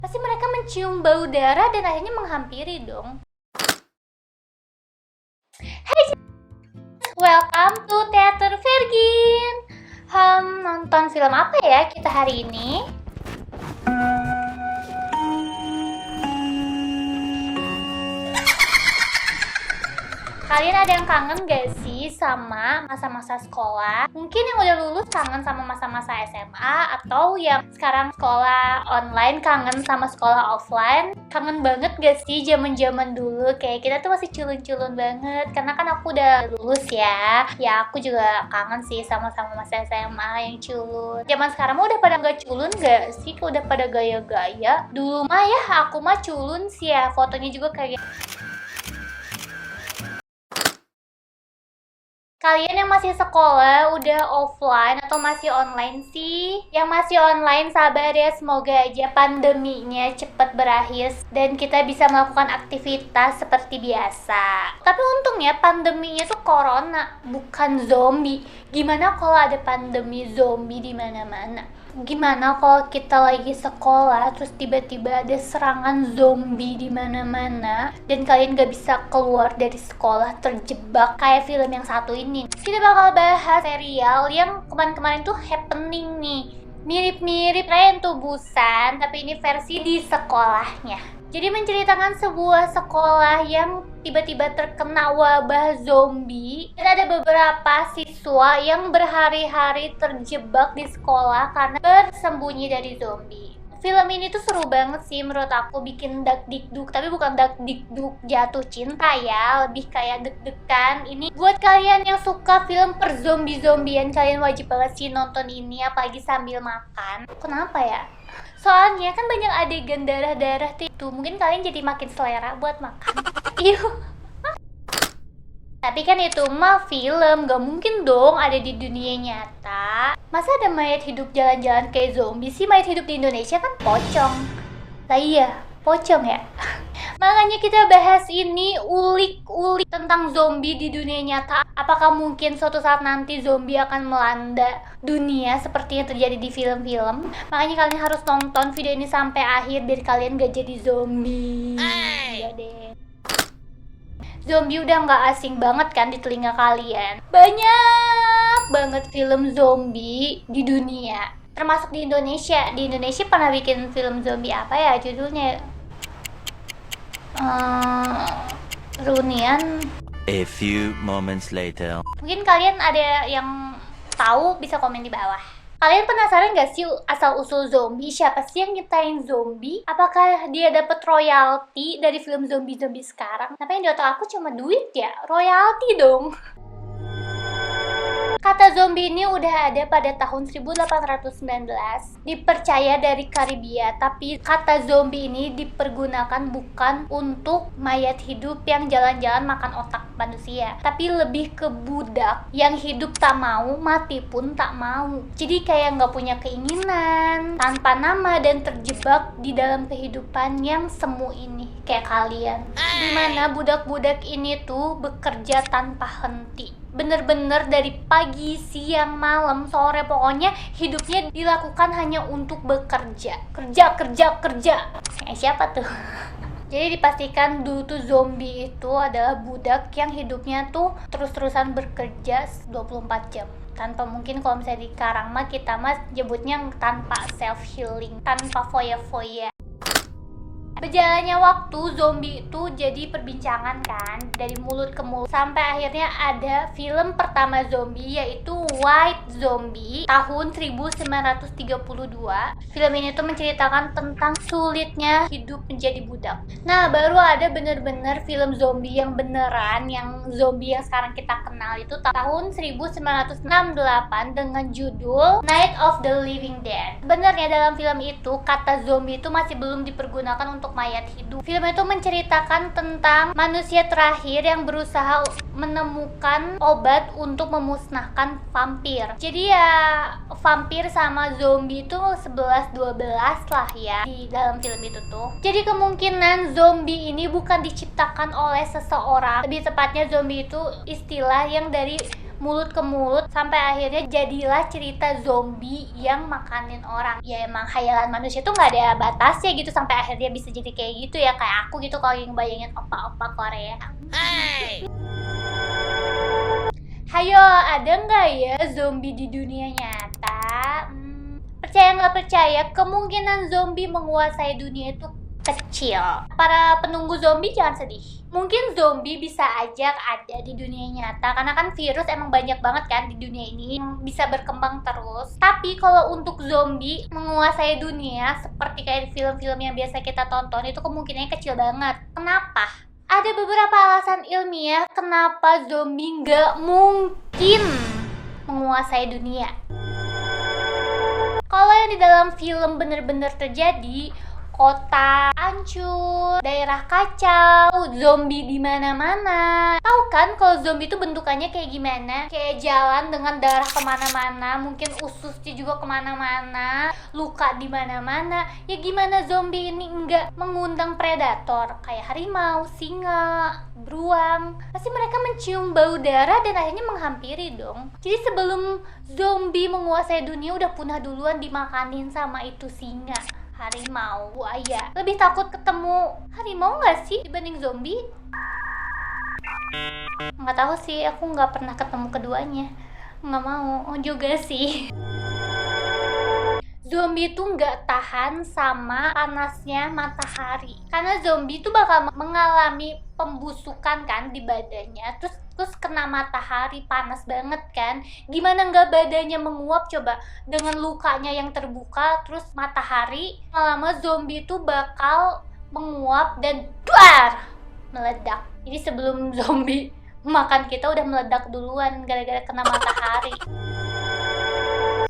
Pasti mereka mencium bau darah dan akhirnya menghampiri dong. Hai, welcome to Theater Virgin. Nonton film apa ya kita hari ini? Kalian ada yang kangen gak sih sama masa-masa sekolah? Mungkin yang udah lulus kangen sama masa-masa SMA, atau yang sekarang sekolah online kangen sama sekolah offline. Kangen banget gak sih zaman-zaman dulu? Kayak kita tuh masih culun-culun banget, karena kan aku udah lulus ya. Ya aku juga kangen sih sama-sama masa SMA yang culun. Zaman sekarang mah udah pada gak culun gak sih? Udah pada gaya-gaya. Dulu mah ya aku mah culun sih ya, fotonya juga kayak Kalian yang masih sekolah, udah offline atau masih online sih? Yang masih online sabar ya, semoga aja pandeminya cepat berakhir dan kita bisa melakukan aktivitas seperti biasa. Tapi untungnya pandeminya tuh corona, bukan zombie. Gimana kalau ada pandemi zombie di mana-mana? Gimana kalau kita lagi sekolah terus tiba-tiba ada serangan zombie di mana-mana dan kalian gak bisa keluar dari sekolah, terjebak kayak film yang satu ini. Kita bakal bahas serial yang kemarin-kemarin tuh happening nih. Mirip-mirip Train to Busan, tapi ini versi di sekolahnya. Jadi menceritakan sebuah sekolah yang tiba-tiba terkena wabah zombie dan ada beberapa siswa yang berhari-hari terjebak di sekolah karena bersembunyi dari zombie. Film ini tuh seru banget sih menurut aku, bikin dak-dikduk, tapi bukan dak-dikduk jatuh cinta ya, lebih kayak deg-degan. Ini buat kalian yang suka film per zombie-zombian, kalian wajib banget sih nonton ini, apalagi sambil makan. Kenapa ya? Soalnya kan banyak adegan darah-darah tuh, mungkin kalian jadi makin selera buat makan. Yuh. Tapi kan itu mah film, gak mungkin dong ada di dunia nyata. Masa ada mayat hidup jalan-jalan kayak zombie sih? Mayat hidup di Indonesia kan pocong. Lah iya, pocong ya. Makanya kita bahas ini, ulik-ulik tentang zombie di dunia nyata. Apakah mungkin suatu saat nanti zombie akan melanda dunia seperti yang terjadi di film-film? Makanya kalian harus nonton video ini sampai akhir biar kalian gak jadi zombie. Iya deh. Zombie udah gak asing banget kan di telinga kalian. Banyak banget film zombie di dunia, termasuk di Indonesia. Di Indonesia pernah bikin film zombie apa ya judulnya? Reunian. A few moments later. Mungkin kalian ada yang tahu, bisa komen di bawah. Kalian penasaran gak sih asal-usul zombie? Siapa sih yang nyiptain zombie? Apakah dia dapat royalti dari film zombie-zombie sekarang? Tapi yang di otak aku cuma duit ya, royalti dong. Kata zombie ini udah ada pada tahun 1819, dipercaya dari Karibia, tapi kata zombie ini dipergunakan bukan untuk mayat hidup yang jalan-jalan makan otak manusia, tapi lebih ke budak yang hidup tak mau, mati pun tak mau. Jadi kayak nggak punya keinginan, tanpa nama dan terjebak di dalam kehidupan yang semu ini, kayak kalian. Dimana budak-budak ini tuh bekerja tanpa henti. Bener-bener dari pagi, siang, malam, sore, pokoknya hidupnya dilakukan hanya untuk bekerja. Kerja. Siapa tuh? Jadi dipastikan dulu tuh zombie itu adalah budak yang hidupnya tuh terus-terusan bekerja 24 jam. Tanpa, mungkin kalau misalnya di Karang mah kita mah nyebutnya tanpa self healing, tanpa foya-foya. Berjalannya waktu, zombie itu jadi perbincangan kan, dari mulut ke mulut, sampai akhirnya ada film pertama zombie, yaitu White Zombie tahun 1932. Film ini tuh menceritakan tentang sulitnya hidup menjadi budak. Nah, baru ada bener-bener film zombie yang beneran, yang zombie yang sekarang kita kenal itu tahun 1968 dengan judul Night of the Living Dead. Benernya dalam film itu, kata zombie itu masih belum dipergunakan untuk mayat hidup. Film itu menceritakan tentang manusia terakhir yang berusaha menemukan obat untuk memusnahkan vampir. Jadi ya vampir sama zombie itu 11-12 lah ya di dalam film itu tuh. Jadi kemungkinan zombie ini bukan diciptakan oleh seseorang. Lebih tepatnya zombie itu istilah yang dari mulut ke mulut sampai akhirnya jadilah cerita zombie yang makanin orang. Ya emang khayalan manusia tuh nggak ada batasnya gitu, sampai akhirnya bisa jadi kayak gitu ya, kayak aku gitu kalau yang bayangin opa-opa Korea. Hayo, ada nggak ya zombie di dunia nyata? Percaya nggak percaya, kemungkinan zombie menguasai dunia itu kecil. Para penunggu zombie jangan sedih. Mungkin zombie bisa aja ada di dunia nyata, karena kan virus emang banyak banget kan di dunia ini yang bisa berkembang terus. Tapi kalau untuk zombie menguasai dunia seperti kayak di film-film yang biasa kita tonton, itu kemungkinannya kecil banget. Kenapa? Ada beberapa alasan ilmiah kenapa zombie nggak mungkin menguasai dunia. Kalau yang di dalam film bener-bener terjadi, kota hancur, daerah kacau, zombie di mana-mana. Tahu kan kalau zombie itu bentukannya kayak gimana? Kayak jalan dengan darah kemana-mana, mungkin ususnya juga kemana-mana, luka di mana-mana. Ya gimana zombie ini nggak mengundang predator kayak harimau, singa, beruang? Pasti mereka mencium bau darah dan akhirnya menghampiri dong. Jadi sebelum zombie menguasai dunia udah punah duluan dimakanin sama itu singa, harimau, buaya. Lebih takut ketemu harimau nggak sih dibanding zombie? Nggak tahu sih, aku nggak pernah ketemu keduanya. Nggak mau juga sih. Zombie itu nggak tahan sama panasnya matahari, karena zombie itu bakal mengalami pembusukan kan di badannya, terus kena matahari panas banget kan. Gimana nggak badannya menguap coba dengan lukanya yang terbuka, terus matahari, lama zombie itu bakal menguap dan duar meledak. Jadi sebelum zombie makan kita udah meledak duluan gara-gara kena matahari.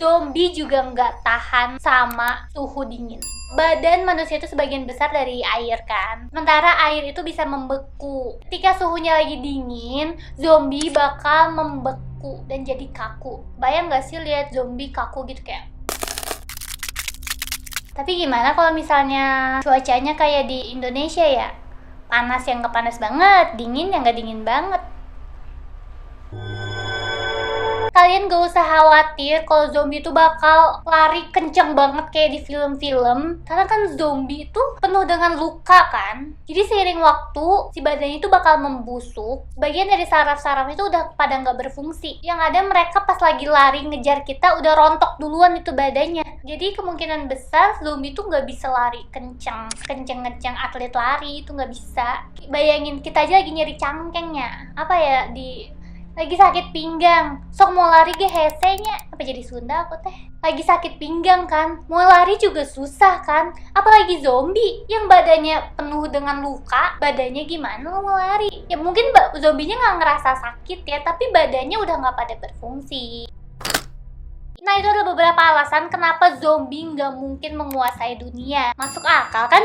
Zombie juga nggak tahan sama suhu dingin. Badan manusia itu sebagian besar dari air kan, sementara air itu bisa membeku. Ketika suhunya lagi dingin, zombie bakal membeku dan jadi kaku. Bayang nggak sih lihat zombie kaku gitu kayak? Tapi gimana kalau misalnya cuacanya kayak di Indonesia ya? Panas yang nggak panas banget, dingin yang nggak dingin banget. Kalian gak usah khawatir kalau zombie itu bakal lari kenceng banget kayak di film-film, karena kan zombie itu penuh dengan luka kan. Jadi seiring waktu si badannya itu bakal membusuk, sebagian dari saraf-saraf itu udah pada gak berfungsi. Yang ada mereka pas lagi lari ngejar kita udah rontok duluan itu badannya. Jadi kemungkinan besar zombie itu gak bisa lari kenceng atlet lari itu gak bisa. Bayangin kita aja lagi nyari cangkengnya, apa ya, lagi sakit pinggang, sok mau lari ge hesenya. Apa jadi Sunda aku teh? Lagi sakit pinggang kan, mau lari juga susah kan. Apalagi zombie yang badannya penuh dengan luka, badannya gimana mau lari? Ya mungkin zombinya nggak ngerasa sakit ya, tapi badannya udah nggak pada berfungsi. Nah itu adalah beberapa alasan kenapa zombie nggak mungkin menguasai dunia. Masuk akal kan?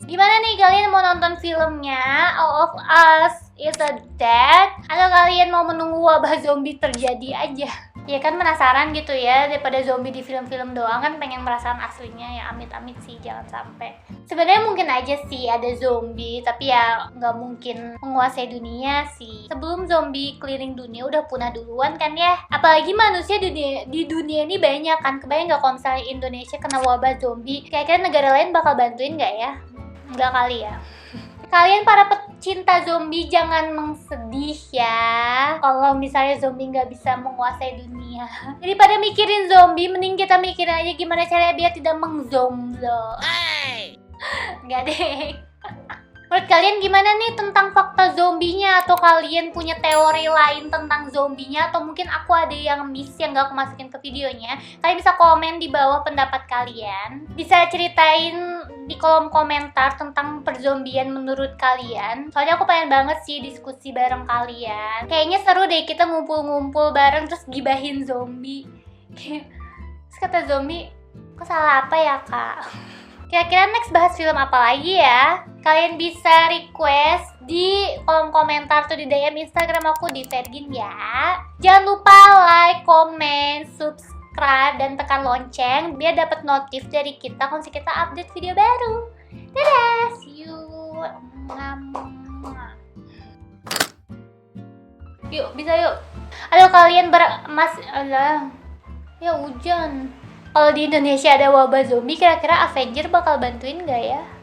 Gimana nih, kalian mau nonton filmnya All of Us is Dead? Atau kalian mau menunggu wabah zombie terjadi aja? Ya kan penasaran gitu ya, daripada zombie di film-film doang kan pengen merasakan aslinya. Ya amit-amit sih, jangan sampai. Sebenarnya mungkin aja sih ada zombie, tapi ya nggak mungkin menguasai dunia sih. Sebelum zombie keliling dunia udah punah duluan kan ya. Apalagi manusia di dunia ini banyak kan. Kebayang nggak kalau misalnya Indonesia kena wabah zombie, kira-kira negara lain bakal bantuin nggak ya? Enggak kali ya. Kalian para pecinta zombie jangan mengsedih ya kalau misalnya zombie nggak bisa menguasai dunia. Daripada mikirin zombie, mending kita mikirin aja gimana caranya biar tidak mengzomblo. Enggak deh. Menurut kalian gimana nih tentang fakta zombinya? Atau kalian punya teori lain tentang zombinya? Atau mungkin aku ada yang miss yang gak aku masukin ke videonya? Kalian bisa komen di bawah pendapat kalian. Bisa ceritain di kolom komentar tentang perzombian menurut kalian. Soalnya aku pengen banget sih diskusi bareng kalian. Kayaknya seru deh kita ngumpul-ngumpul bareng terus gibahin zombie. Terus kata zombie, kok salah apa ya kak? Kira-kira next bahas film apa lagi ya? Kalian bisa request di kolom komentar tuh di DM Instagram aku di Vergin ya. Jangan lupa like, comment, subscribe, dan tekan lonceng biar dapat notif dari kita kalau kita update video baru. Dadah, see you. Yuk, bisa yuk. Atau kalian alah, ya hujan. Kalau di Indonesia ada wabah zombie, kira-kira Avenger bakal bantuin gak ya?